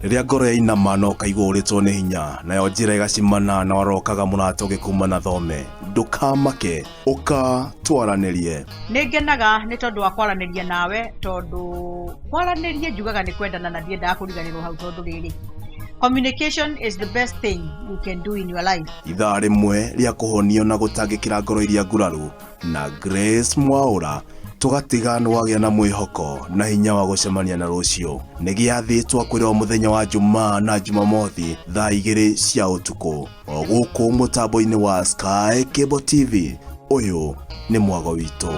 Riria ngoro ya inama no kaigua uritwo ni hinya nayo njira igacimana na warokaga mũrato gĩkuma na thome ndukamake uka twaranirie. Ningenaga ni tondu wa kwaraniria nawe tondu kwaraniria njugaga ni kwendana na ndiendaga kuriganirwo hau tondu riri communication is the best thing you can do in your life. Ithaa rimwe ria kuhonio na gutangikira ngoro iria nguraru na Grace Mwaura tugatiga nwagia na mwihoko na hinya wa gucemania na rucio ni giathitwo kwirwo muthenya wa Jumaa na Jumamothi thaa 2 cia utuku o guku mutambo-ini wa Sky Cable TV. Uyu ni mwago witu.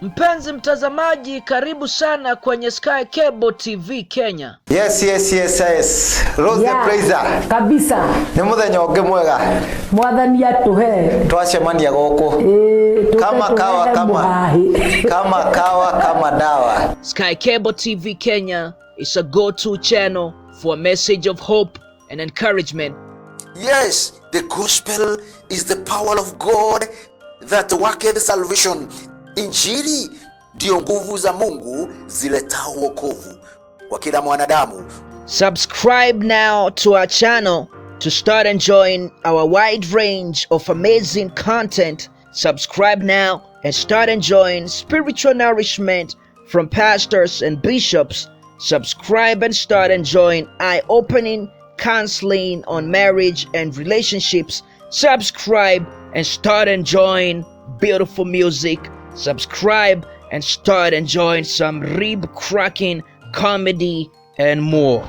Mpenzi mtazamaji, karibu sana kwenye Sky Cable TV Kenya. Yes. Rose the praiser. Kabisa. Ni muthenya ungi mwega. Mwathani atuhe. Twacemania guku. Kama dawa. Sky Cable TV Kenya is a go-to channel for a message of hope and encouragement. Yes, the gospel is the power of God that worketh salvation. Injili ndio nguvu za Mungu ziletao wokovu kwa kila mwanadamu. Subscribe now to our channel to start enjoying our wide range of amazing content. Subscribe now and start enjoying spiritual nourishment from pastors and bishops. Subscribe and start enjoying eye-opening counseling on marriage and relationships. Subscribe and start enjoying beautiful music. Subscribe and start enjoying some rib-cracking comedy and more.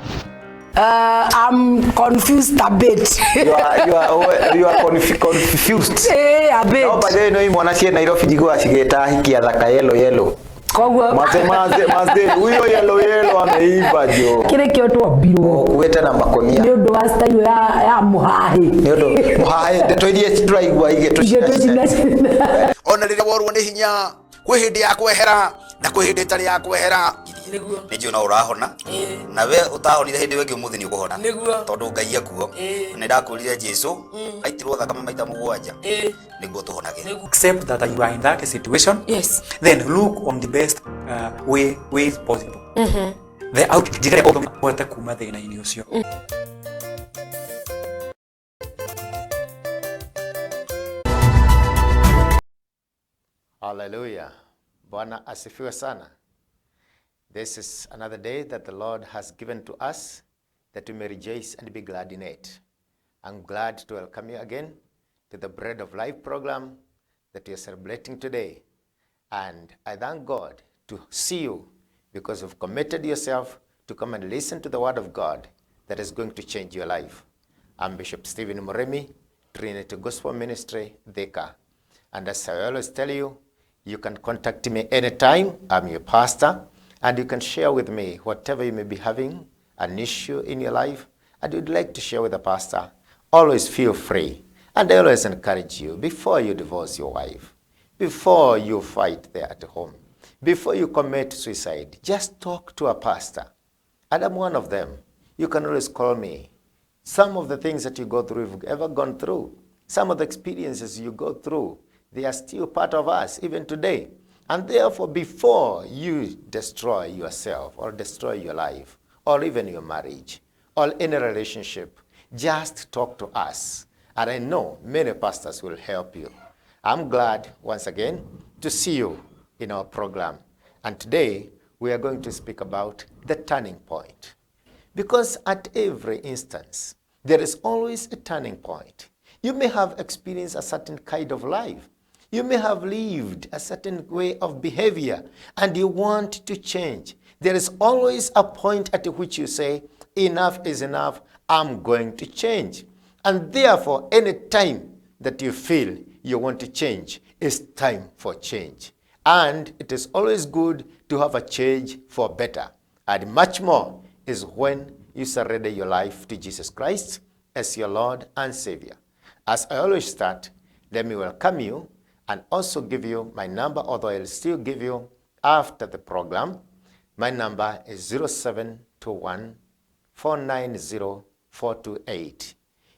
I'm confused a bit. You are confused. A bit. No, but you know him mwana cie Nairobi jigo acigeta hikia thaka yellow. Kogwa Mazde huyo yellow ameiva jo. Kile kioto biro. Kuweta na makonia. Ndio ndo style ya muhahi. Ndio muhahi ndetwithie turaigua ige Ona rĩrĩa worwo nĩ hinya kwĩ hĩndĩ ya kwehera na kwĩ hĩndĩ ĩtarĩ ya kwehera. Nĩnjũ na ũrahona na we ũtahonire hĩndĩ wengĩ ũmũthĩ nĩ ũkũhona tondũ Ngai akuo. Nĩ ndakũrire Jesu aitirwo thakame maita 7 nĩguo tũhonage. Accept that you are in that situation. Yes. Then look on the best way possible. The out jigare oto kuma thĩna-inĩ ũcio. Hallelujah. Bwana asifiwe sana. This is another day that the Lord has given to us that we may rejoice and be glad in it. I'm glad to welcome you again to the Bread of Life program that we are celebrating today. And I thank God to see you because you've committed yourself to come and listen to the word of God that is going to change your life. I'm Bishop Stephen Murimi, Trinity Gospel Ministry, Thika. And as I always tell you, you can contact me anytime. I'm your pastor. And you can share with me whatever you may be having, an issue in your life, and you'd like to share with the pastor. Always feel free. And I always encourage you, before you divorce your wife, before you fight there at home, before you commit suicide, just talk to a pastor. And I'm one of them. You can always call me. Some of the things that you go through, if you've ever gone through, some of the experiences you go through, they are still part of us, even today. And therefore, before you destroy yourself or destroy your life or even your marriage or any relationship, just talk to us. And I know many pastors will help you. I'm glad once again to see you in our program. And today, we are going to speak about the turning point. Because at every instance, there is always a turning point. You may have experienced a certain kind of life. You may have lived a certain way of behavior and you want to change. There is always a point at which you say, enough is enough, I'm going to change. And therefore, any time that you feel you want to change, it's time for change. And it is always good to have a change for better. And much more is when you surrender your life to Jesus Christ as your Lord and Savior. As I always start, let me welcome you and also give you my number, although I'll still give you after the program. My number is 0721 490 428.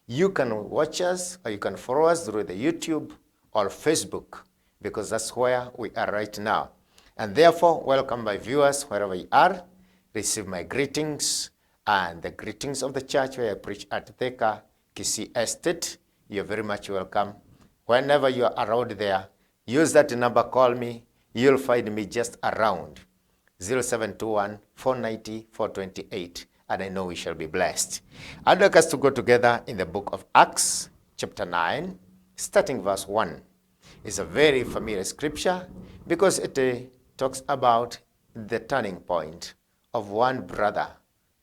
You can watch us or you can follow us through the YouTube or Facebook because that's where we are right now. And therefore, welcome my viewers wherever you are. Receive my greetings and the greetings of the church where I preach at Theka, Kisii Estate. You're very much welcome. Whenever you are around there, use that number, call me. You'll find me just around 0721 490 428, and I know we shall be blessed. I'd like us to go together in the book of Acts, chapter 9, starting verse 1. It's a very familiar scripture because it talks about the turning point of one brother,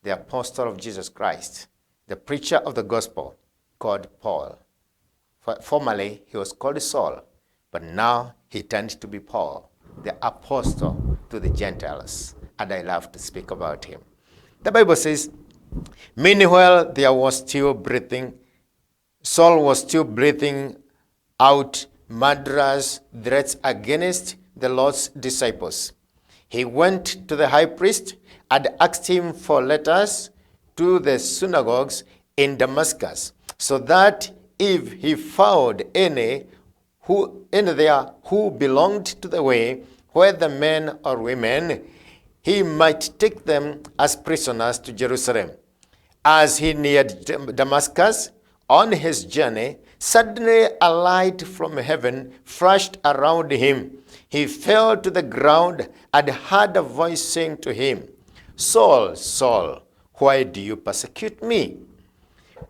the apostle of Jesus Christ, the preacher of the gospel called Paul. Formerly, he was called Saul, but now he turned to be Paul, the apostle to the Gentiles, and I love to speak about him. The Bible says, meanwhile, Saul was still breathing out murderous threats against the Lord's disciples. He went to the high priest and asked him for letters to the synagogues in Damascus, so that if he found any there who belonged to the way, whether men or women, he might take them as prisoners to Jerusalem. As he neared Damascus on his journey, suddenly a light from heaven flashed around him. He fell to the ground and heard a voice saying to him, Saul, Saul, why do you persecute me?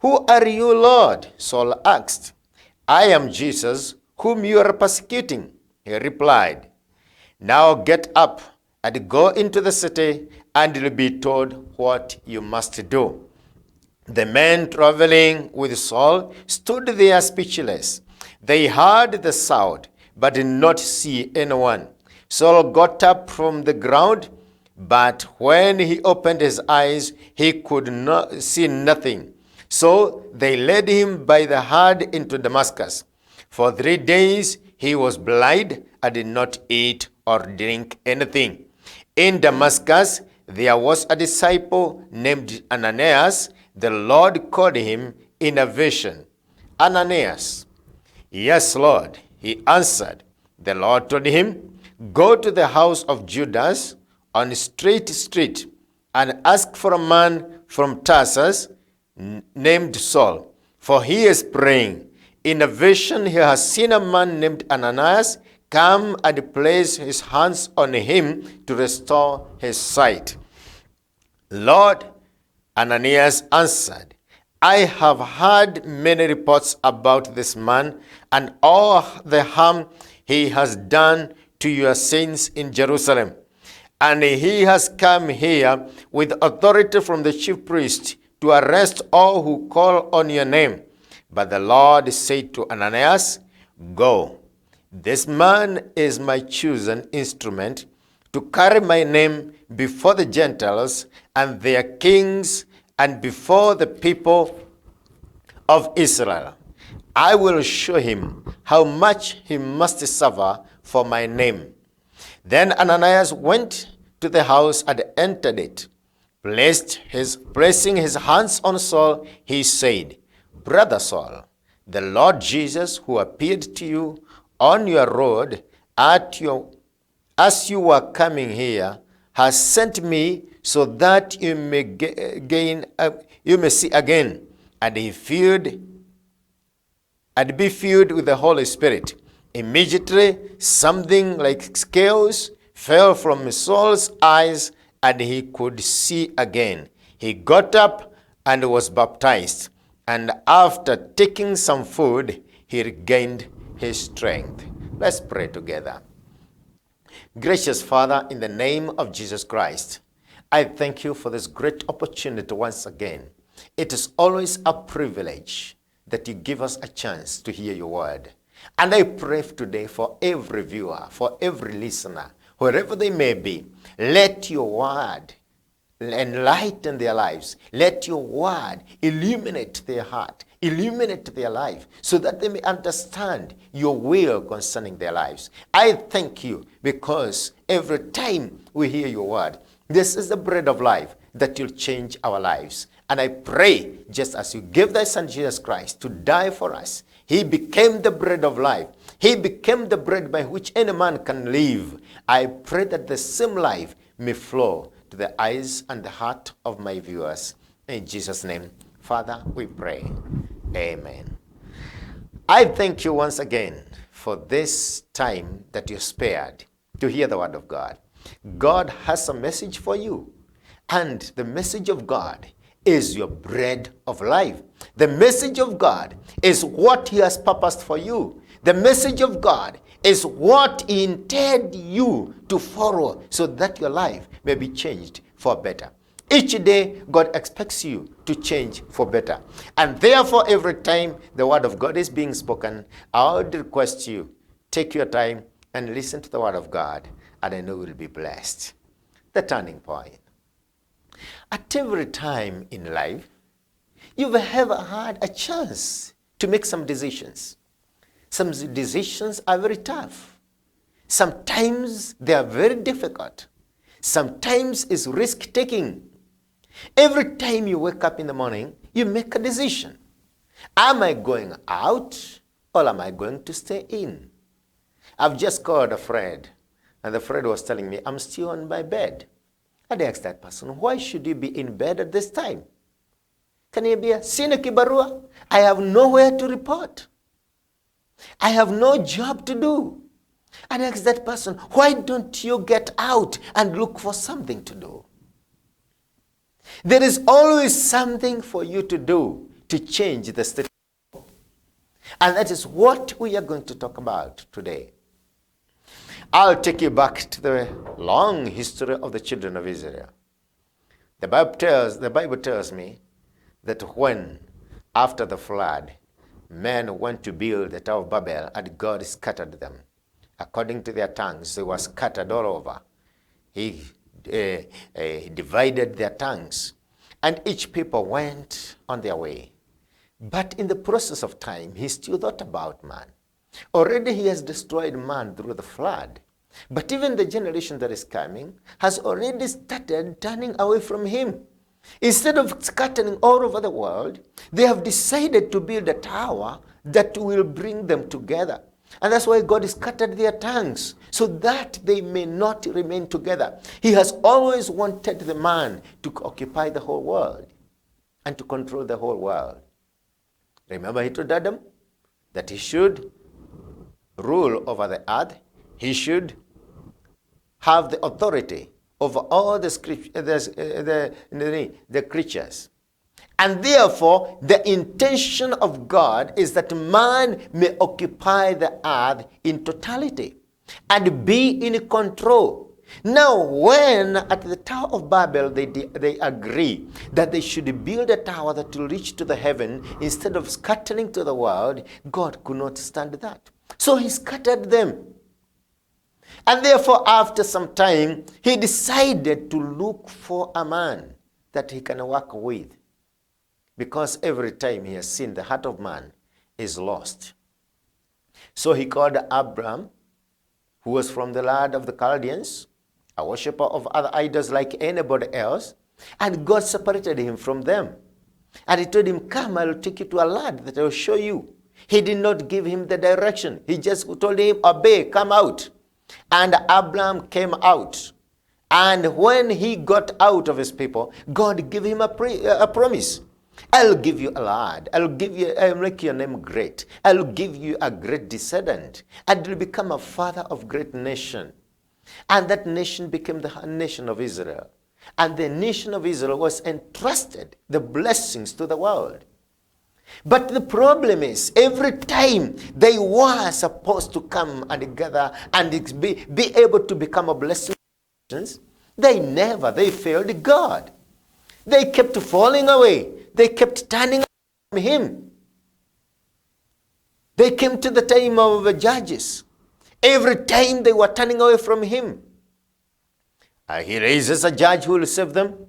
Who are you, Lord? Saul asked. I am Jesus, whom you are persecuting, he replied. Now get up and go into the city, and you'll be told what you must do. The men traveling with Saul stood there speechless. They heard the sound, but did not see anyone. Saul got up from the ground, but when he opened his eyes, he could not see nothing. So they led him by the hand into Damascus. For 3 days he was blind and did not eat or drink anything. In Damascus there was a disciple named Ananias. The Lord called him in a vision. Ananias. Yes, Lord, he answered. The Lord told him, go to the house of Judas on Straight Street and ask for a man from Tarsus named Saul, for he is praying. In a vision he has seen a man named Ananias come and place his hands on him to restore his sight. Lord, Ananias answered, I have heard many reports about this man and all the harm he has done to your saints in Jerusalem. And he has come here with authority from the chief priest to arrest all who call on your name. But the Lord said to Ananias, go. This man is my chosen instrument to carry my name before the Gentiles and their kings and before the people of Israel. I will show him how much he must suffer for my name. Then Ananias went to the house and entered it. Placing his hands on Saul, he said, Brother Saul, the Lord Jesus, who appeared to you on your road as you were coming here, has sent me so that you may see again, and be filled with the Holy Spirit. Immediately, something like scales fell from Saul's eyes, and he could see again. He got up and was baptized, and after taking some food, he regained his strength. Let's pray together. Gracious Father, in the name of Jesus Christ, I thank you for this great opportunity once again. It is always a privilege that you give us a chance to hear your word. And I pray today for every viewer, for every listener, wherever they may be, let your word enlighten their lives. Let your word illuminate their heart, illuminate their life, so that they may understand your will concerning their lives. I thank you because every time we hear your word, this is the bread of life that will change our lives. And I pray, just as you gave thy son Jesus Christ to die for us, he became the bread of life. He became the bread by which any man can live. I pray that the same life may flow to the eyes and the heart of my viewers. In Jesus' name, Father, we pray. Amen. I thank you once again for this time that you spared to hear the word of God. God has a message for you, and the message of God is your bread of life. The message of God is what he has purposed for you. The message of God is what he intended you to follow so that your life may be changed for better. Each day, God expects you to change for better. And therefore, every time the word of God is being spoken, I would request you, take your time and listen to the word of God, and I know you will be blessed. The turning point. At every time in life, you've ever had a chance to make some decisions. Some decisions are very tough. Sometimes they are very difficult. Sometimes it's risk-taking. Every time you wake up in the morning, you make a decision. Am I going out or am I going to stay in? I've just called a friend, and the friend was telling me, I'm still on my bed. I asked that person, why should you be in bed at this time? Kaniambia, sina kibarua. I have nowhere to report. I have no job to do. I asked that person, why don't you get out and look for something to do? There is always something for you to do to change the state. And that is what we are going to talk about today. I'll take you back to the long history of the children of Israel. The Bible tells me that when, after the flood, men went to build the Tower of Babel and God scattered them. According to their tongues, they were scattered all over. He divided their tongues, and each people went on their way. But in the process of time, he still thought about man. Already he has destroyed man through the flood. But even the generation that is coming has already started turning away from him. Instead of scattering all over the world, they have decided to build a tower that will bring them together. And that's why God scattered their tongues, so that they may not remain together. He has always wanted the man to occupy the whole world and to control the whole world. Remember, he told Adam that he should rule over the earth. He should have the authority over all the creatures. And therefore, the intention of God is that man may occupy the earth in totality and be in control. Now, when at the Tower of Babel they agree that they should build a tower that will reach to the heaven instead of scattering to the world, God could not stand that. So he scattered them. And therefore, after some time, he decided to look for a man that he can work with. Because every time he has seen the heart of man is lost. So he called Abraham, who was from the land of the Chaldeans, a worshiper of other idols like anybody else, and God separated him from them. And he told him, come, I will take you to a land that I will show you. He did not give him the direction. He just told him, obey, come out. And Abraham came out. And when he got out of his people, God gave him a promise. I'll give you a lad. I'll make your name great. I'll give you a great descendant. And you'll become a father of great nation. And that nation became the nation of Israel. And the nation of Israel was entrusted the blessings to the world. But the problem is, every time they were supposed to come and gather and be able to become a blessing, they failed God. They kept falling away. They kept turning from him. They came to the time of the judges. Every time they were turning away from him. He raises a judge who will save them.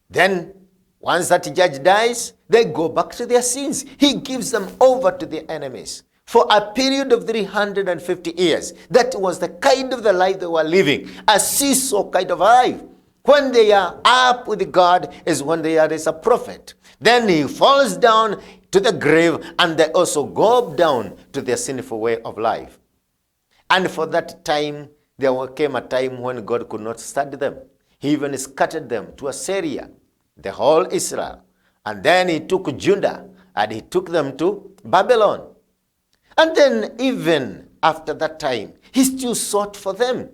Then, once that judge dies, they go back to their sins. He gives them over to their enemies for a period of 350 years. That was the kind of the life they were living, a seesaw kind of life. When they are up with God is when there is a prophet. Then he falls down to the grave, and they also go down to their sinful way of life. And for that time, there came a time when God could not study them. He even scattered them to Assyria, the whole Israel. And then he took Judah and he took them to Babylon. And then even after that time, he still sought for them.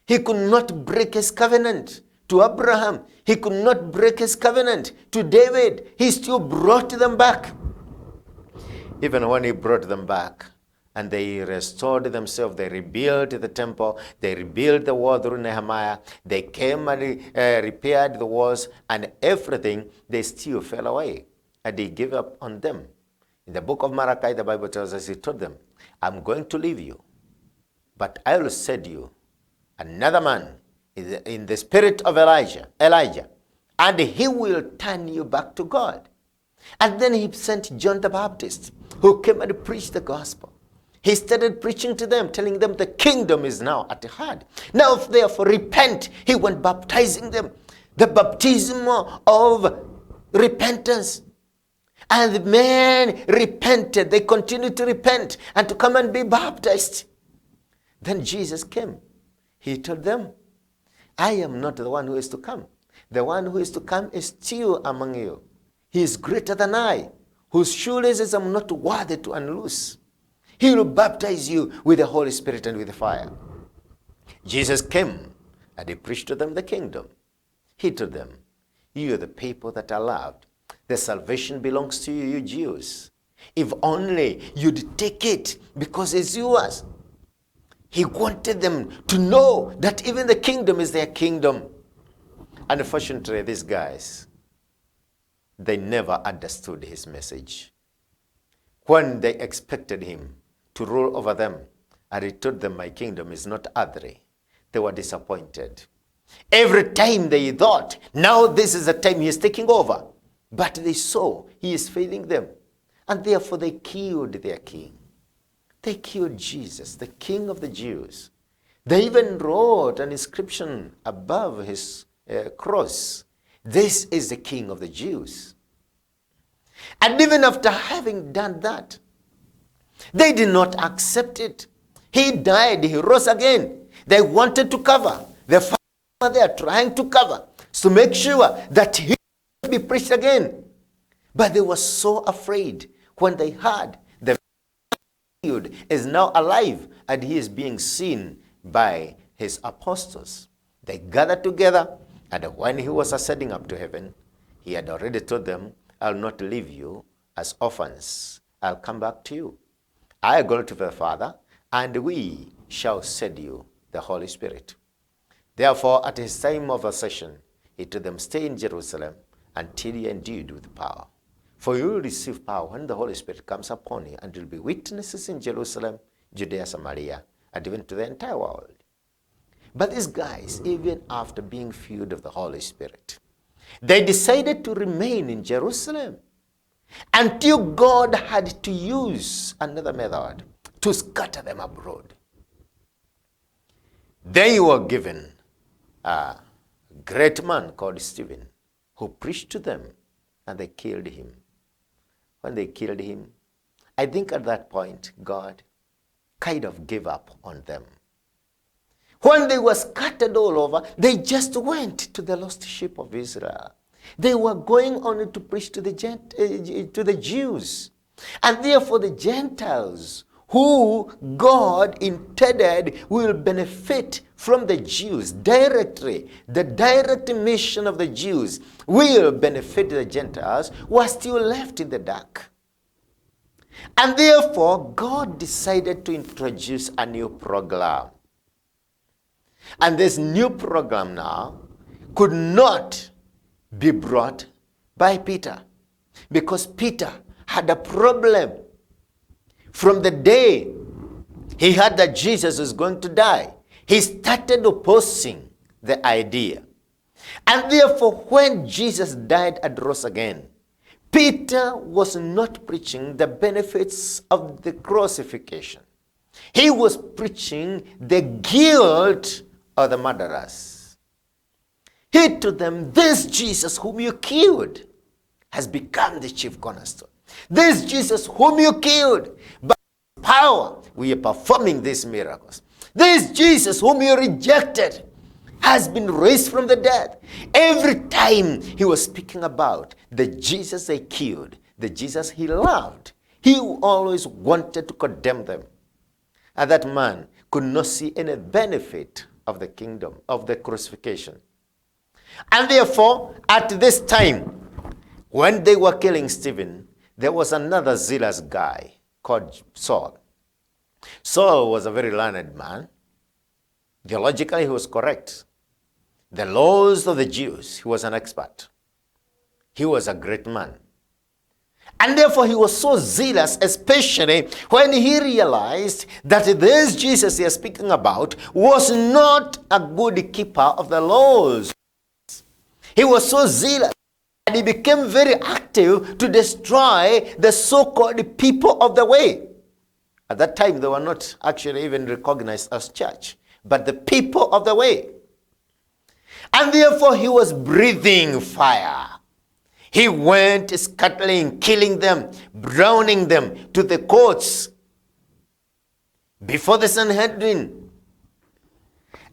He could not break his covenant to Abraham. He could not break his covenant to David. He still brought them back. Even when he brought them back, and they restored themselves, they rebuilt the temple, they rebuilt the wall through Nehemiah, they came and repaired the walls and everything, they still fell away. And they gave up on them. In the book of Malachi, the Bible tells us, he told them, I'm going to leave you, but I will send you another man in the spirit of Elijah, and he will turn you back to God. And then he sent John the Baptist, who came and preached the gospel. He started preaching to them, telling them the kingdom is now at hand. Now, therefore, repent. He went baptizing them. The baptism of repentance. And the men repented. They continued to repent and to come and be baptized. Then Jesus came. He told them, I am not the one who is to come. The one who is to come is still among you. He is greater than I, whose shoelaces I'm not worthy to unloose. He will baptize you with the Holy Spirit and with fire. Jesus came and he preached to them the kingdom. He told them, you are the people that are loved. The salvation belongs to you, you Jews. If only you'd take it because it's yours. He wanted them to know that even the kingdom is their kingdom. Unfortunately, these guys, they never understood his message. When they expected him to rule over them, and he told them, my kingdom is not earthly, they were disappointed. Every time they thought, now this is the time he is taking over. But they saw he is failing them. And therefore they killed their king. They killed Jesus, the King of the Jews. They even wrote an inscription above his cross. This is the King of the Jews. And even after having done that, they did not accept it. He died, he rose again. They wanted to cover. The Father, they are trying to cover to make sure that he will be preached again. But they were so afraid when they heard the is now alive and he is being seen by his apostles. They gathered together, and when he was ascending up to heaven, he had already told them, I'll not leave you as orphans. I'll come back to you. I go to the Father, and we shall send you the Holy Spirit. Therefore, at his time of ascension, he told them, stay in Jerusalem until you are endued with power. For you will receive power when the Holy Spirit comes upon you, and you'll be witnesses in Jerusalem, Judea, Samaria, and even to the entire world. But these guys, even after being filled of the Holy Spirit, they decided to remain in Jerusalem until God had to use another method to scatter them abroad. They were given a great man called Stephen, who preached to them, and they killed him. When they killed him, I think at that point, God kind of gave up on them. When they were scattered all over, they just went to the lost sheep of Israel. They were going on to preach to the Jews. And therefore the Gentiles, who God intended will benefit from the Jews directly, the direct mission of the Jews will benefit the Gentiles, were still left in the dark. And therefore, God decided to introduce a new program. And this new program now could not be brought by Peter, because Peter had a problem. From the day he heard that Jesus was going to die, he started opposing the idea. And therefore, when Jesus died and rose again, Peter was not preaching the benefits of the crucifixion. He was preaching the guilt of the murderers. He told them, this Jesus whom you killed has become the chief cornerstone. This Jesus whom you killed, by power we are performing these miracles. This Jesus whom you rejected has been raised from the dead. Every time he was speaking about the Jesus they killed, the Jesus he loved, he always wanted to condemn them. And that man could not see any benefit of the kingdom, of the crucifixion. And therefore, at this time, when they were killing Stephen, there was another zealous guy called Saul. Saul was a very learned man. Theologically, he was correct. The laws of the Jews, he was an expert. He was a great man. And therefore, he was so zealous, especially when he realized that this Jesus he is speaking about was not a good keeper of the laws. He was so zealous, and he became very active to destroy the so-called people of the way. At that time, they were not actually even recognized as church, but the people of the way. And therefore, he was breathing fire. He went scattering, killing them, drowning them to the courts before the Sanhedrin.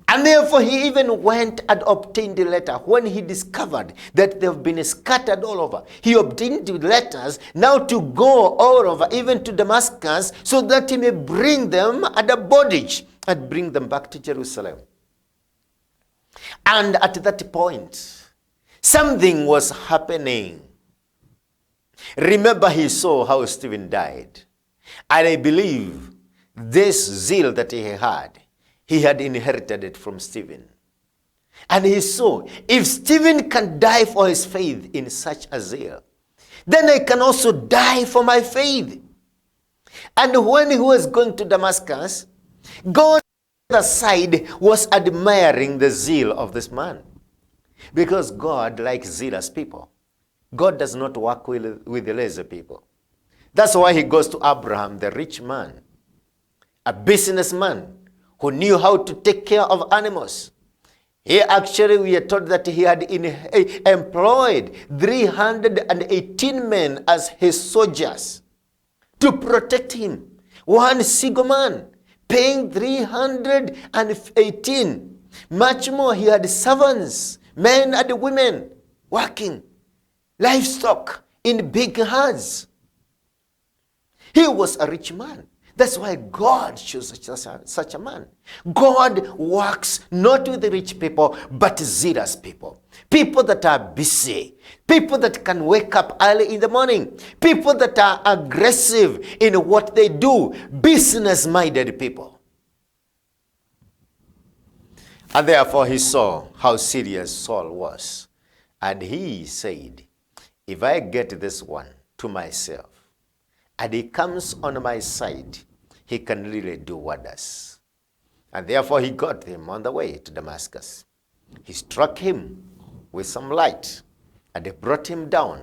And therefore, he even went and obtained a letter. When he discovered that they've been scattered all over, he obtained letters now to go all over, even to Damascus, so that he may bring them at a bondage and bring them back to Jerusalem. And at that point, something was happening. Remember, he saw how Stephen died. And I believe this zeal that he had inherited it from Stephen. And he saw, if Stephen can die for his faith in such a zeal, then I can also die for my faith. And when he was going to Damascus, God on the other side was admiring the zeal of this man. Because God likes zealous people. God does not work with lazy people. That's why he goes to Abraham, the rich man, a businessman who knew how to take care of animals. He actually, we are told that he had employed 318 men as his soldiers to protect him. One single man paying 318. Much more, he had servants, men and women working, livestock in big herds. He was a rich man. That's why God chose such a man. God works not with the rich people, but zealous people. People that are busy. People that can wake up early in the morning. People that are aggressive in what they do. Business-minded people. And therefore he saw how serious Saul was. And he said, if I get this one to myself, and he comes on my side, he can really do wonders. And therefore he got him on the way to Damascus. He struck him with some light, and he brought him down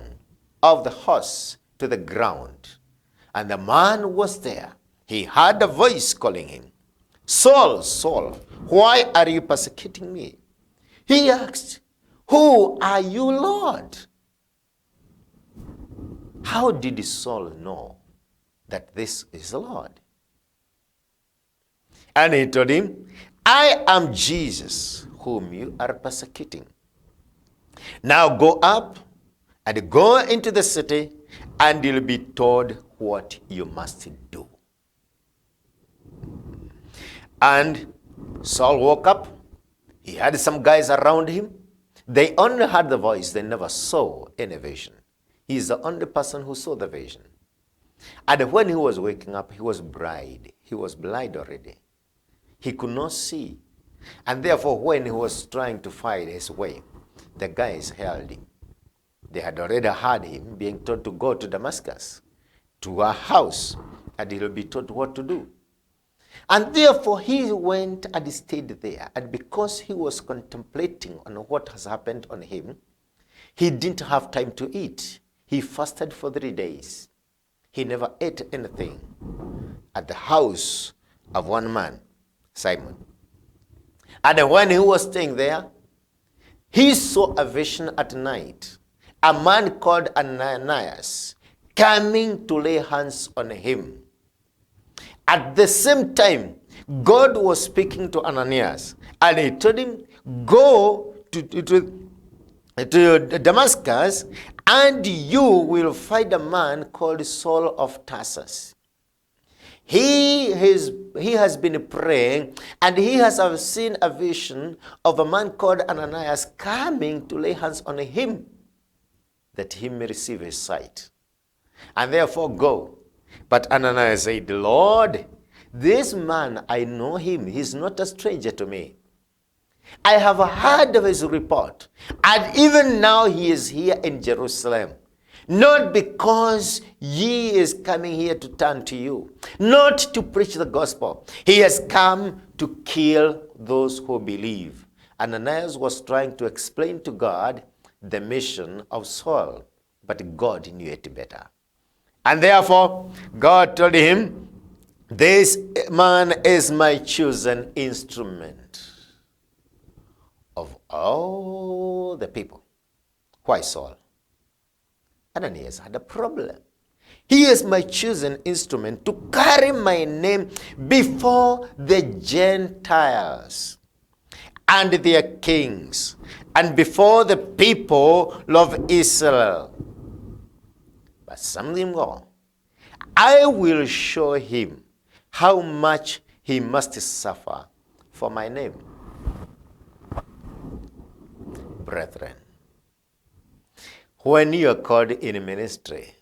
off the horse to the ground. And the man was there. He heard a voice calling him, Saul, Saul, why are you persecuting me? He asked, who are you, Lord? How did Saul know that this is the Lord? And he told him, I am Jesus whom you are persecuting. Now go up and go into the city, and you'll be told what you must do. And Saul woke up. He had some guys around him. They only heard the voice. They never saw any vision. He is the only person who saw the vision. And when he was waking up, he was blind. He was blind already. He could not see. And therefore, when he was trying to find his way, the guys held him. They had already heard him being told to go to Damascus, to a house, and he'll be told what to do. And therefore, he went and stayed there. And because he was contemplating on what has happened on him, he didn't have time to eat. He fasted for 3 days. He never ate anything at the house of one man, Simon. And when he was staying there, he saw a vision at night. A man called Ananias coming to lay hands on him. At the same time, God was speaking to Ananias, and he told him, go to Damascus, and you will find a man called Saul of Tarsus. He has been praying, and he has seen a vision of a man called Ananias coming to lay hands on him, that he may receive his sight. And therefore go. But Ananias said, Lord, this man, I know him. He's not a stranger to me. I have heard of his report, and even now he is here in Jerusalem. Not because he is coming here to turn to you, not to preach the gospel. He has come to kill those who believe. Ananias was trying to explain to God the mission of Saul, but God knew it better. And therefore, God told him, this man is my chosen instrument of all the people. Why Saul? Ananias had a problem. He is my chosen instrument to carry my name before the Gentiles and their kings, and before the people of Israel. But something more. I will show him how much he must suffer for my name. Brethren, when you are called in ministry,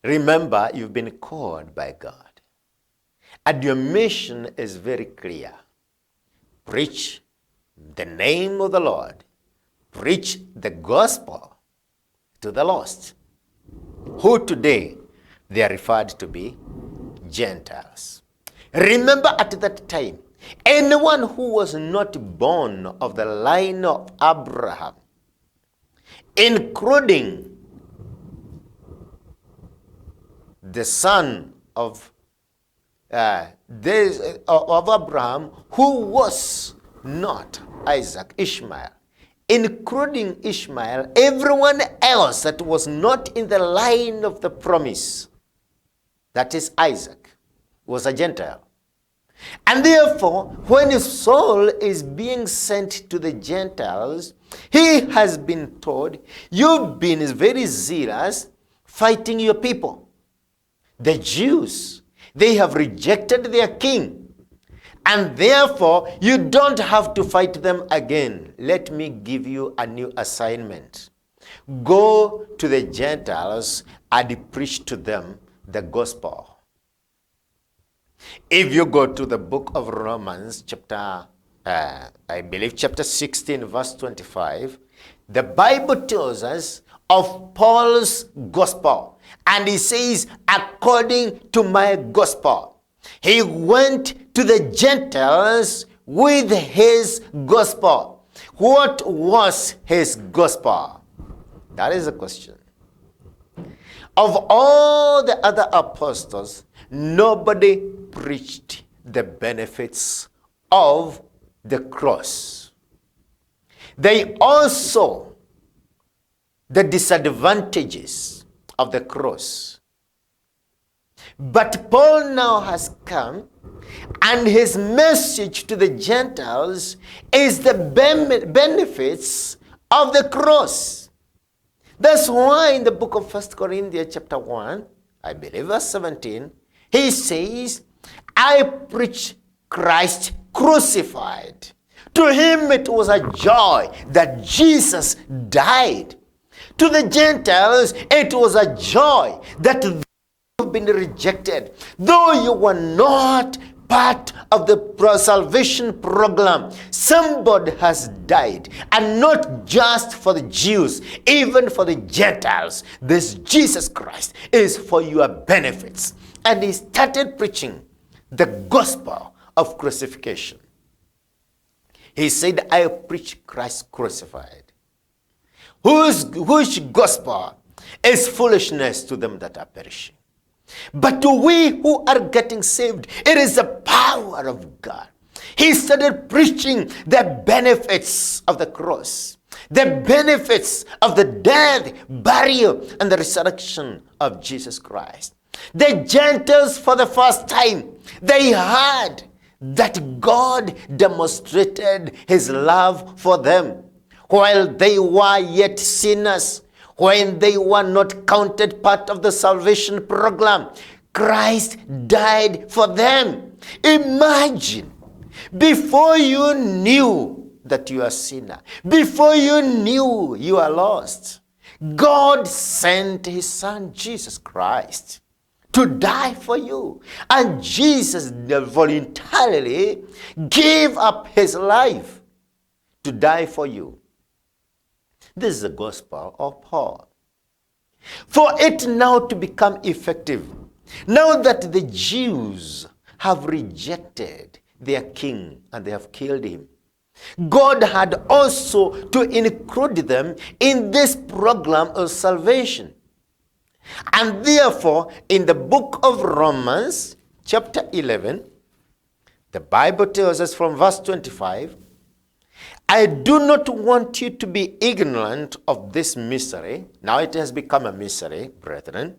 remember you've been called by God. And your mission is very clear. Preach the name of the Lord. Preach the gospel to the lost, who today they are referred to be Gentiles. Remember at that time, anyone who was not born of the line of Abraham, including the son of Abraham, who was not Isaac, Ishmael, including Ishmael, everyone else that was not in the line of the promise, that is Isaac, was a Gentile. And therefore, when Saul is being sent to the Gentiles, he has been told, you've been very zealous fighting your people. The Jews, they have rejected their king. And therefore, you don't have to fight them again. Let me give you a new assignment. Go to the Gentiles and preach to them the gospel. If you go to the book of Romans, chapter 16, verse 25, the Bible tells us of Paul's gospel. And he says, according to my gospel. He went to the Gentiles with his gospel. What was his gospel? That is the question. Of all the other apostles, nobody preached the benefits of the cross. They also the disadvantages of the cross. But Paul now has come, and his message to the Gentiles is the benefits of the cross. That's why in the book of 1 Corinthians chapter 1, I believe verse 17, he says, I preach Christ crucified. To him it was a joy that Jesus died. To the Gentiles it was a joy that you've been rejected. Though you were not part of the salvation program, somebody has died. And not just for the Jews, even for the Gentiles. This Jesus Christ is for your benefits. And he started preaching the gospel of crucifixion. He said, I preach Christ crucified. Whose gospel is foolishness to them that are perishing. But to we who are getting saved, it is the power of God. He started preaching the benefits of the cross. the benefits of the death, burial, and the resurrection of Jesus Christ. The Gentiles, for the first time, they heard that God demonstrated his love for them while they were yet sinners, when they were not counted part of the salvation program. Christ died for them. Imagine, before you knew that you are a sinner, before you knew you are lost, God sent his son Jesus Christ to die for you. And Jesus voluntarily gave up his life to die for you. This is the gospel of Paul. For it now to become effective, now that the Jews have rejected their king and they have killed him, God had also to include them in this program of salvation. And therefore, in the book of Romans, chapter 11, the Bible tells us from verse 25, I do not want you to be ignorant of this mystery. Now it has become a mystery, brethren.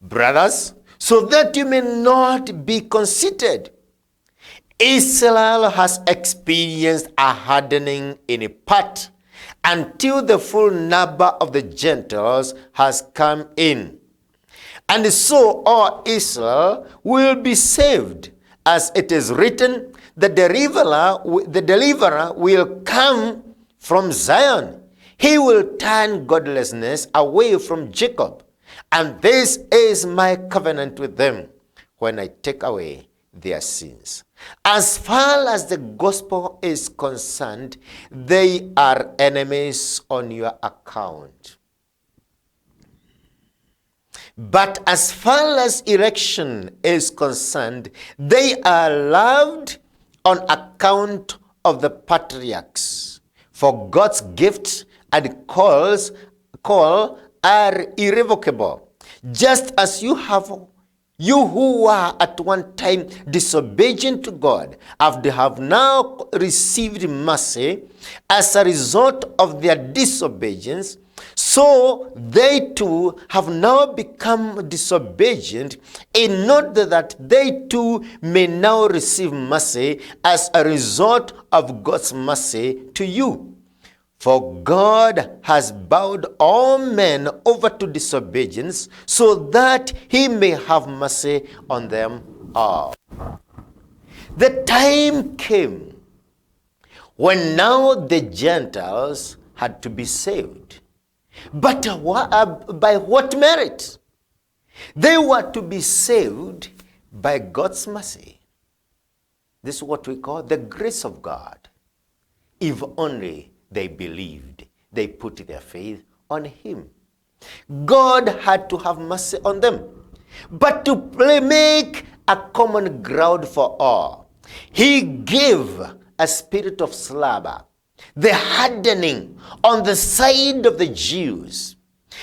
Brothers, so that you may not be conceited. Israel has experienced a hardening in part until the full number of the Gentiles has come in. And so all Israel will be saved, as it is written, the deliverer will come from Zion. He will turn godlessness away from Jacob. And this is my covenant with them when I take away their sins. As far as the gospel is concerned, they are enemies on your account. But as far as election is concerned, they are loved on account of the patriarchs. For God's gift and call are irrevocable. Just as you who were at one time disobedient to God, have now received mercy as a result of their disobedience, so they too have now become disobedient, in order that they too may now receive mercy as a result of God's mercy to you. For God has bowed all men over to disobedience, so that he may have mercy on them all. The time came when now the Gentiles had to be saved. But by what merit? They were to be saved by God's mercy. This is what we call the grace of God. If only they believed, they put their faith on him. God had to have mercy on them. But to make a common ground for all, he gave a spirit of slumber, the hardening on the side of the Jews.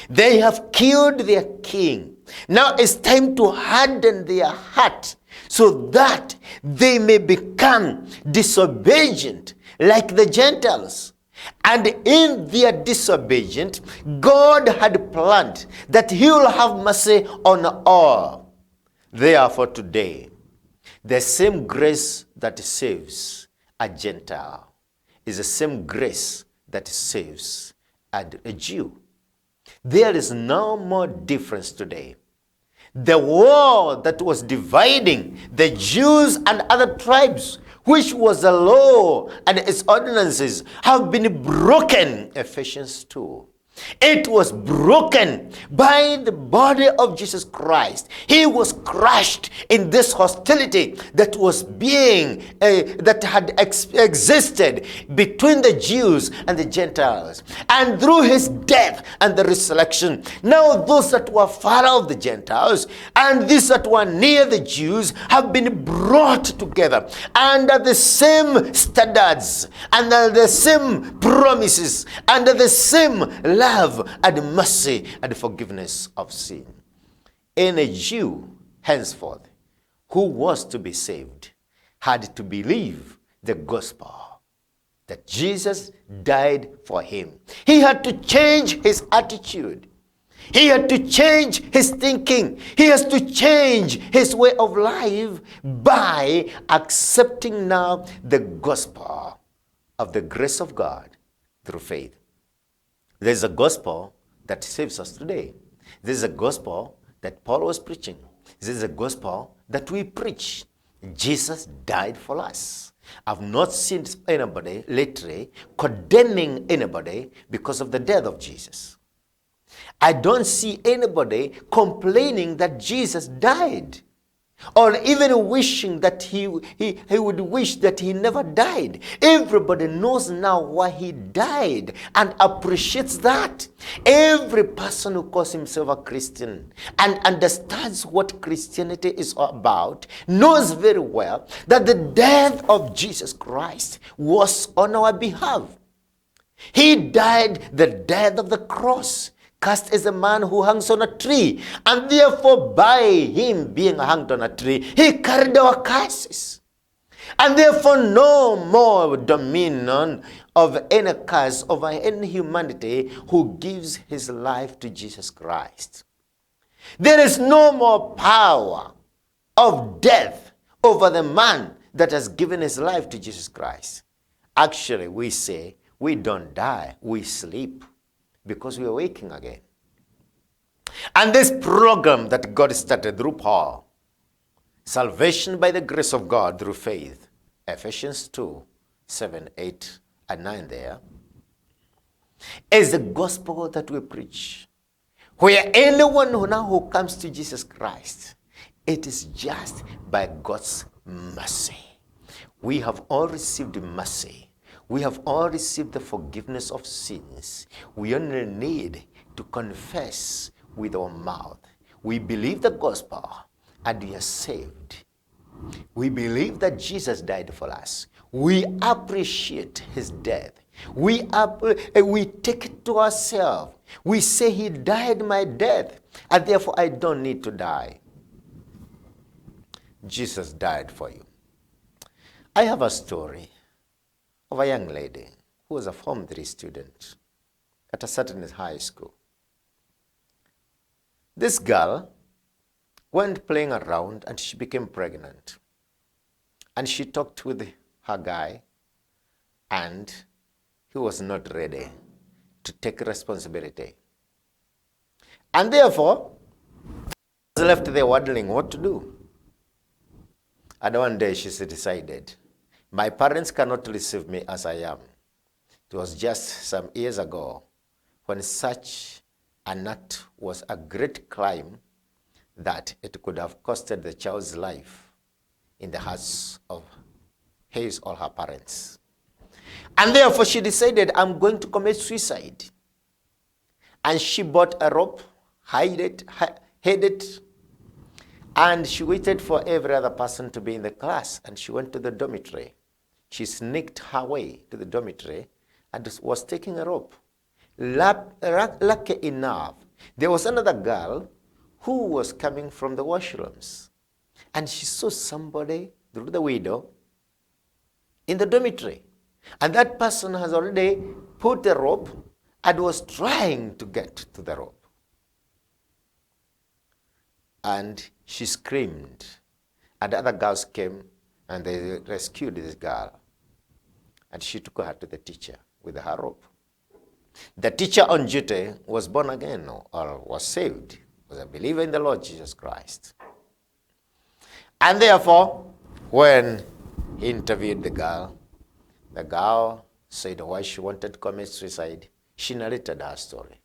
They have killed their king. Now it's time to harden their heart so that they may become disobedient like the Gentiles. And in their disobedience, God had planned that he will have mercy on all. Therefore today, the same grace that saves a Gentile is the same grace that saves a Jew. There is no more difference today. The wall that was dividing the Jews and other tribes, which was the law and its ordinances, have been broken. Ephesians 2. It was broken by the body of Jesus Christ. He was crushed in this hostility that was that had existed between the Jews and the Gentiles. And through his death and the resurrection, now those that were far of the Gentiles and these that were near the Jews have been brought together under the same standards, under the same promises, under the same love and mercy and forgiveness of sin. And a Jew henceforth who was to be saved had to believe the gospel that Jesus died for him. He had to change his attitude. He had to change his thinking. He has to change his way of life by accepting now the gospel of the grace of God through faith. There's a gospel that saves us today. There's a gospel that Paul was preaching. There's a gospel that we preach. Jesus died for us. I've not seen anybody lately condemning anybody because of the death of Jesus. I don't see anybody complaining that Jesus died, or even wishing that he would wish that he never died. Everybody knows now why he died and appreciates that. Every person who calls himself a Christian and understands what Christianity is about knows very well that the death of Jesus Christ was on our behalf. He died the death of the cross, cast as a man who hangs on a tree, and therefore by him being hanged on a tree, he carried our curses. And therefore no more dominion of any curse over any humanity who gives his life to Jesus Christ. There is no more power of death over the man that has given his life to Jesus Christ. Actually, we say we don't die, we sleep, because we are waking again. And this program that God started through Paul, salvation by the grace of God through faith, Ephesians 2, 7, 8, and 9 there, is the gospel that we preach. Where anyone who comes to Jesus Christ, it is just by God's mercy. We have all received mercy. We have all received the forgiveness of sins. We only need to confess with our mouth. We believe the gospel and we are saved. We believe that Jesus died for us. We appreciate his death. We take it to ourselves. We say he died my death, and therefore I don't need to die. Jesus died for you. I have a story of a young lady who was a Form 3 student at a certain high school. This girl went playing around and she became pregnant. And she talked with her guy, and he was not ready to take responsibility. And therefore, she was left there wondering what to do. And one day she decided, my parents cannot receive me as I am. It was just some years ago when such an act was a great crime that it could have costed the child's life in the hearts of his or her parents. And therefore she decided, I'm going to commit suicide. And she bought a rope, hid it, and she waited for every other person to be in the class, and she went to the dormitory. She sneaked her way to the dormitory and was taking a rope. Lucky enough, there was another girl who was coming from the washrooms, and she saw somebody through the window in the dormitory. And that person has already put the rope and was trying to get to the rope. And she screamed, and the other girls came and they rescued this girl. And she took her to the teacher with her rope. The teacher on duty was born again or was saved, was a believer in the Lord Jesus Christ. And therefore, when he interviewed the girl said why she wanted to commit suicide. She narrated her story.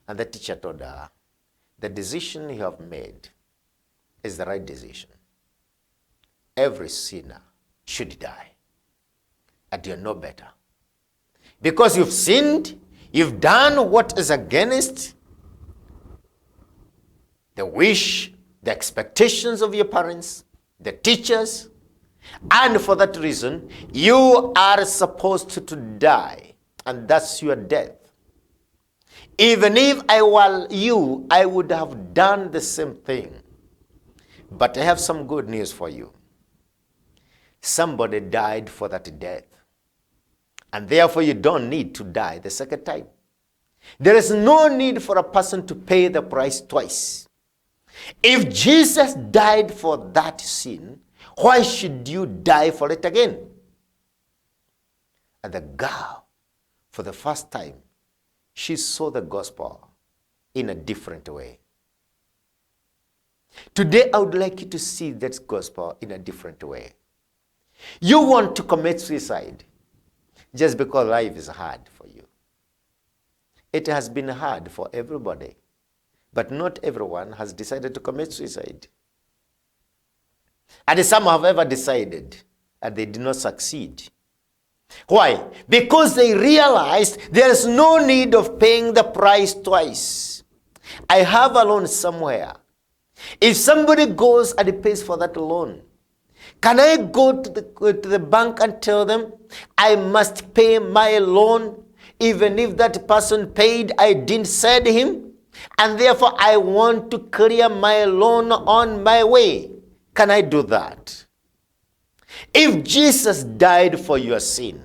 And the teacher told her, the decision you have made is the right decision. Every sinner should die. And you're no better. Because you've sinned, you've done what is against the wish, the expectations of your parents, the teachers, and for that reason, you are supposed to die, and that's your death. Even if I were you, I would have done the same thing. But I have some good news for you. Somebody died for that death. And therefore, you don't need to die the second time. There is no need for a person to pay the price twice. If Jesus died for that sin, why should you die for it again? And the girl, for the first time, she saw the gospel in a different way. Today, I would like you to see that gospel in a different way. You want to commit suicide just because life is hard for you. It has been hard for everybody, but not everyone has decided to commit suicide. And some have ever decided, and they did not succeed. Why? Because they realized there is no need of paying the price twice. I have a loan somewhere. If somebody goes and pays for that loan, can I go to the bank and tell them I must pay my loan even if that person paid, I didn't send him, and therefore I want to clear my loan on my way? Can I do that? If Jesus died for your sin,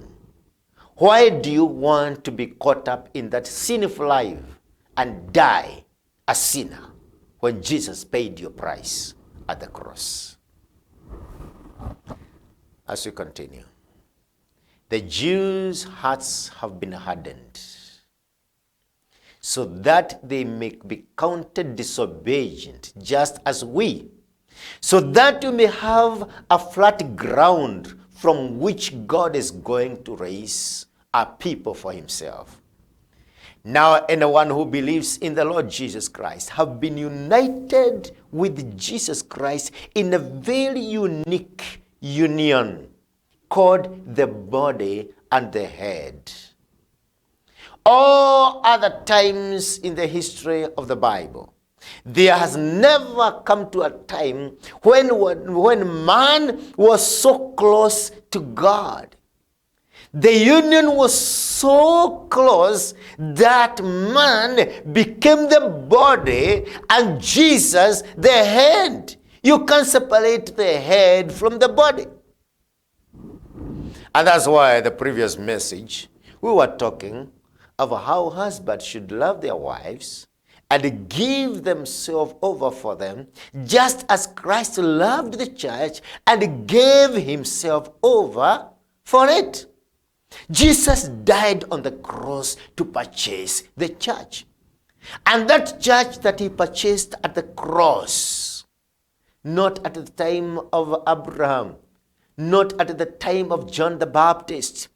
why do you want to be caught up in that sinful life and die a sinner when Jesus paid your price at the cross? As we continue, the Jews' hearts have been hardened so that they may be counted disobedient, just as we, so that you may have a flat ground from which God is going to raise a people for himself. Now, anyone who believes in the Lord Jesus Christ have been united with Jesus Christ in a very unique union called the body and the head. All other times in the history of the Bible, there has never come to a time when man was so close to God. The union was so close that man became the body and Jesus the head. You can't separate the head from the body. And that's why the previous message, we were talking of how husbands should love their wives and give themselves over for them, just as Christ loved the church and gave himself over for it. Jesus died on the cross to purchase the church. And that church that he purchased at the cross, not at the time of Abraham, not at the time of John the Baptist,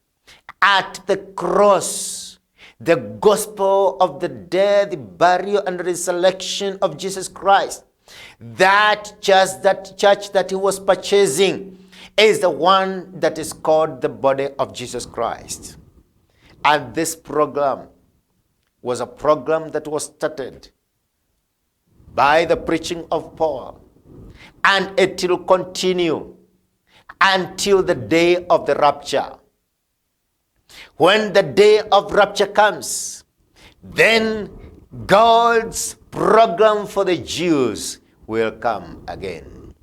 at the cross, the gospel of the death, burial, and resurrection of Jesus Christ. That church that he was purchasing is the one that is called the body of Jesus Christ. And this program was a program that was started by the preaching of Paul. And it will continue until the day of the rapture. When the day of rapture comes, then God's program for the Jews will come again.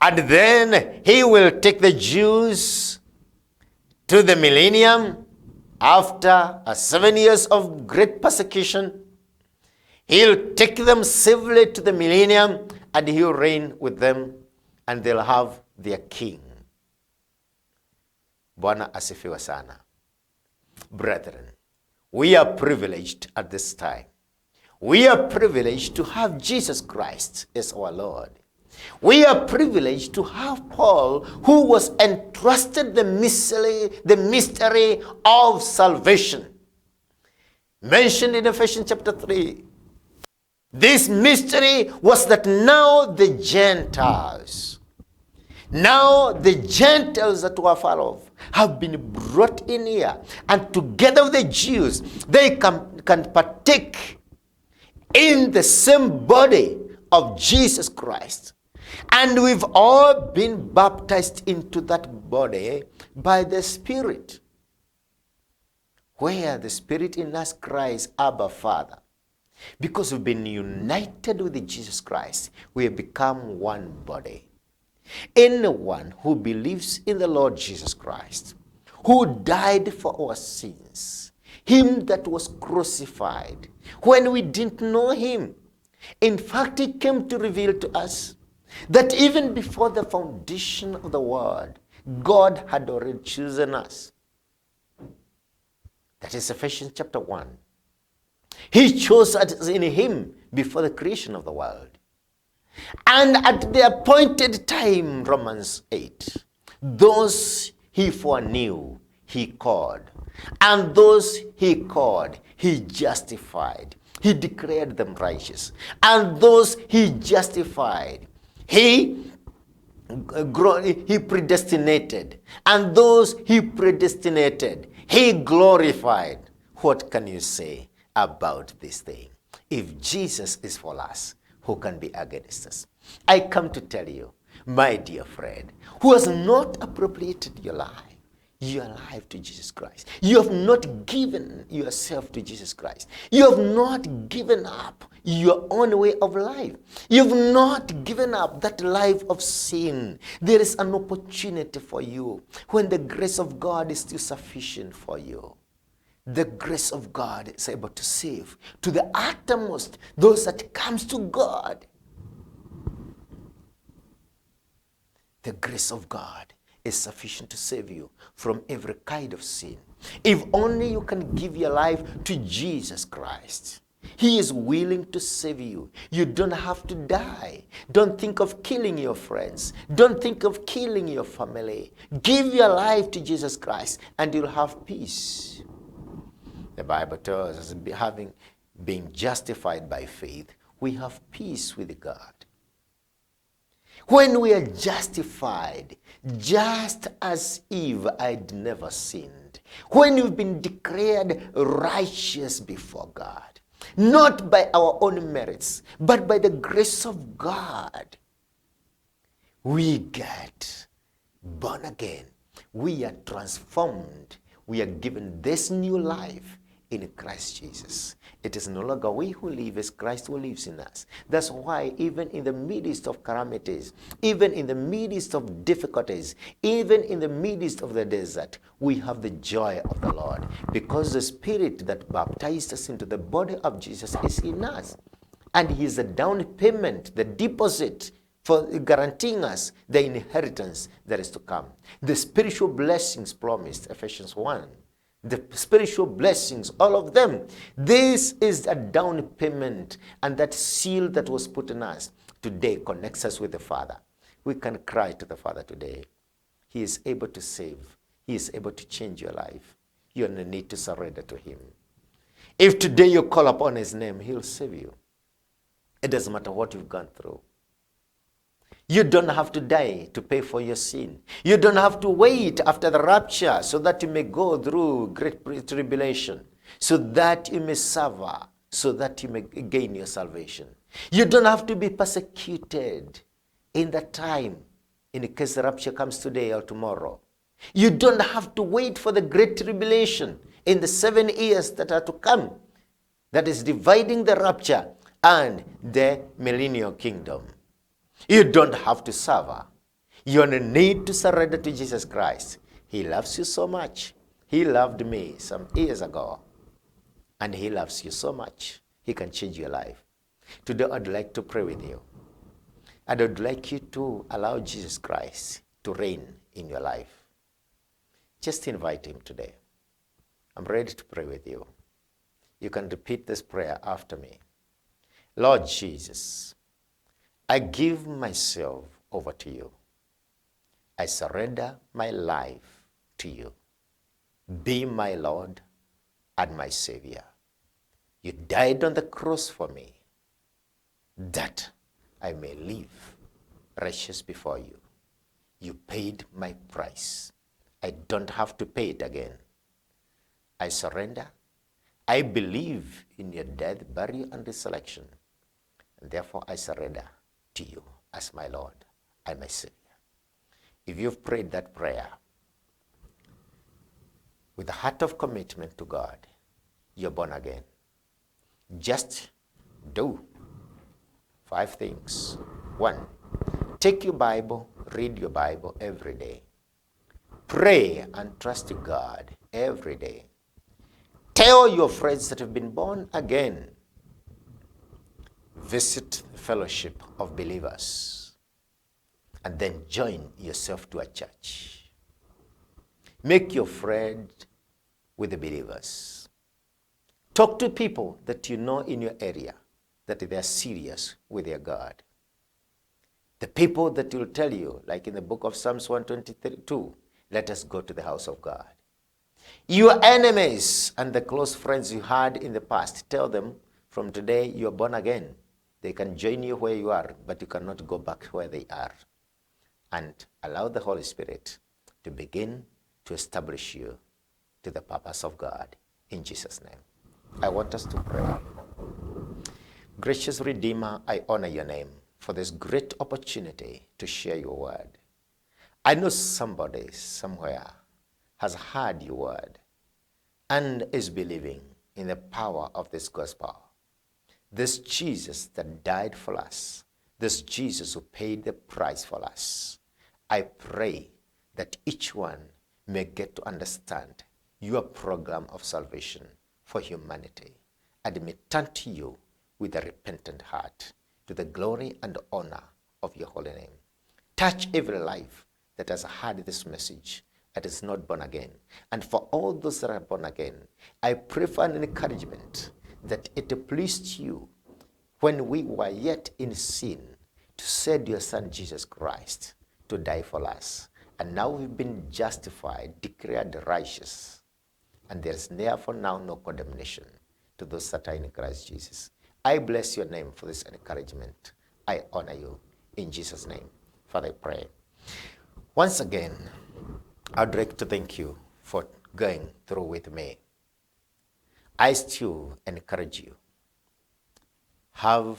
And then he will take the Jews to the millennium after 7 years of great persecution. He'll take them safely to the millennium and he'll reign with them and they'll have their king. Bwana asifiwe sana. Brethren, we are privileged at this time. We are privileged to have Jesus Christ as our Lord. We are privileged to have Paul, who was entrusted the mystery of salvation. Mentioned in Ephesians chapter 3. This mystery was that now the Gentiles that were far off have been brought in here, and together with the Jews, they can partake in the same body of Jesus Christ. And we've all been baptized into that body by the Spirit. Where the Spirit in us cries, Abba, Father. Because we've been united with Jesus Christ, we have become one body. Anyone who believes in the Lord Jesus Christ, who died for our sins, him that was crucified when we didn't know him. In fact, he came to reveal to us that even before the foundation of the world, God had already chosen us. That is Ephesians chapter 1. He chose us in him before the creation of the world. And at the appointed time, Romans 8, those he foreknew, he called. And those he called, he justified. He declared them righteous. And those he justified, he predestinated. And those he predestinated, he glorified. What can you say about this thing? If Jesus is for us, who can be against us? I come to tell you, my dear friend, who has not appropriated your life to Jesus Christ. You have not given yourself to Jesus Christ. You have not given up your own way of life. You have not given up that life of sin. There is an opportunity for you when the grace of God is still sufficient for you. The grace of God is able to save to the uttermost those that comes to God. The grace of God is sufficient to save you from every kind of sin. If only you can give your life to Jesus Christ. He is willing to save you. You don't have to die. Don't think of killing your friends. Don't think of killing your family. Give your life to Jesus Christ and you'll have peace. The Bible tells us, being justified by faith, we have peace with God. When we are justified, just as Eve had never sinned, when you've been declared righteous before God, not by our own merits, but by the grace of God, we get born again. We are transformed. We are given this new life in Christ Jesus. It is no longer we who live, it's Christ who lives in us. That's why even in the midst of calamities, even in the midst of difficulties, even in the midst of the desert, we have the joy of the Lord, because the Spirit that baptized us into the body of Jesus is in us. And he is the down payment, the deposit for guaranteeing us the inheritance that is to come. The spiritual blessings promised, Ephesians 1. The spiritual blessings, all of them. This is a down payment, and that seal that was put in us today connects us with the Father. We can cry to the Father today. He is able to save. He is able to change your life. You only need to surrender to him. If today you call upon his name, he'll save you. It doesn't matter what you've gone through. You don't have to die to pay for your sin. You don't have to wait after the rapture so that you may go through great tribulation, so that you may suffer, so that you may gain your salvation. You don't have to be persecuted in that time, in case the rapture comes today or tomorrow. You don't have to wait for the great tribulation in the 7 years that are to come, that is dividing the rapture and the millennial kingdom. You don't have to suffer. You only need to surrender to Jesus Christ. He loves you so much. He loved me some years ago. And he loves you so much. He can change your life. Today I'd like to pray with you. And I'd like you to allow Jesus Christ to reign in your life. Just invite him today. I'm ready to pray with you. You can repeat this prayer after me. Lord Jesus, I give myself over to you. I surrender my life to you. Be my Lord and my Savior. You died on the cross for me, that I may live righteous before you. You paid my price. I don't have to pay it again. I surrender. I believe in your death, burial, and resurrection. And therefore I surrender to you as my Lord and my Savior. If you've prayed that prayer with a heart of commitment to God, you're born again. Just do 5 things. 1, take your Bible, read your Bible every day. Pray Pray and trust God every day. Tell your friends that have been born again. Visit the fellowship of believers and then join yourself to a church. Make your friend with the believers. Talk to people that you know in your area that they are serious with their God. The people that will tell you, like in the book of Psalms 122, let us go to the house of God. Your enemies and the close friends you had in the past, tell them from today you are born again. They can join you where you are, but you cannot go back where they are. And allow the Holy Spirit to begin to establish you to the purpose of God. In Jesus' name. I want us to pray. Gracious Redeemer, I honor your name for this great opportunity to share your word. I know somebody somewhere has heard your word and is believing in the power of this gospel. This Jesus that died for us, this Jesus who paid the price for us. I pray that each one may get to understand your program of salvation for humanity and may turn to you with a repentant heart to the glory and honor of your holy name. Touch every life that has heard this message that is not born again. And for all those that are born again, I pray for an encouragement that it pleased you when we were yet in sin to send your son Jesus Christ to die for us. And now we've been justified, declared righteous. And there's therefore now no condemnation to those that are in Christ Jesus. I bless your name for this encouragement. I honor you. In Jesus' name, Father, I pray. Once again, I'd like to thank you for going through with me. I still encourage you. Have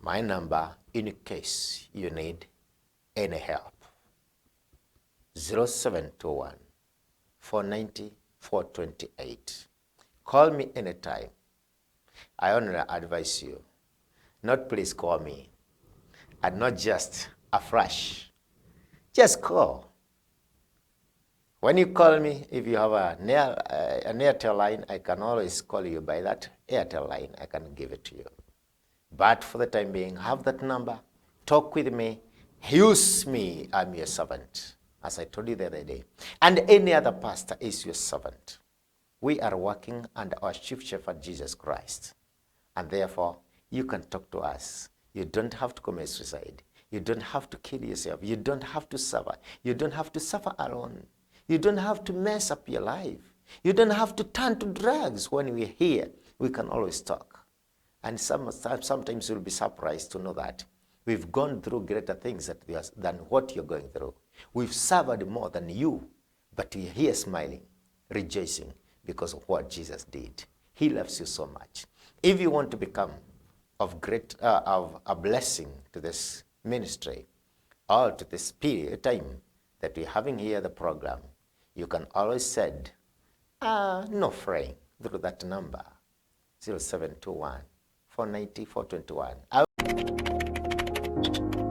my number in case you need any help. 0721 490 428. Call me anytime. I only advise you, not please call me, and not just a flash. Just call. When you call me, if you have an Airtel line, I can always call you by that Airtel line. I can give it to you. But for the time being, have that number, talk with me, use me, I'm your servant, as I told you the other day. And any other pastor is your servant. We are working under our chief shepherd, Jesus Christ. And therefore, you can talk to us. You don't have to commit suicide. You don't have to kill yourself. You don't have to suffer. You don't have to suffer alone. You don't have to mess up your life. You don't have to turn to drugs. When we're here, we can always talk. And sometimes you'll be surprised to know that we've gone through greater things than what you're going through. We've suffered more than you, but we're here smiling, rejoicing because of what Jesus did. He loves you so much. If you want to become of a blessing to this ministry or to this period time that we're having here the program, you can always send no frame through that number 0721 490 421.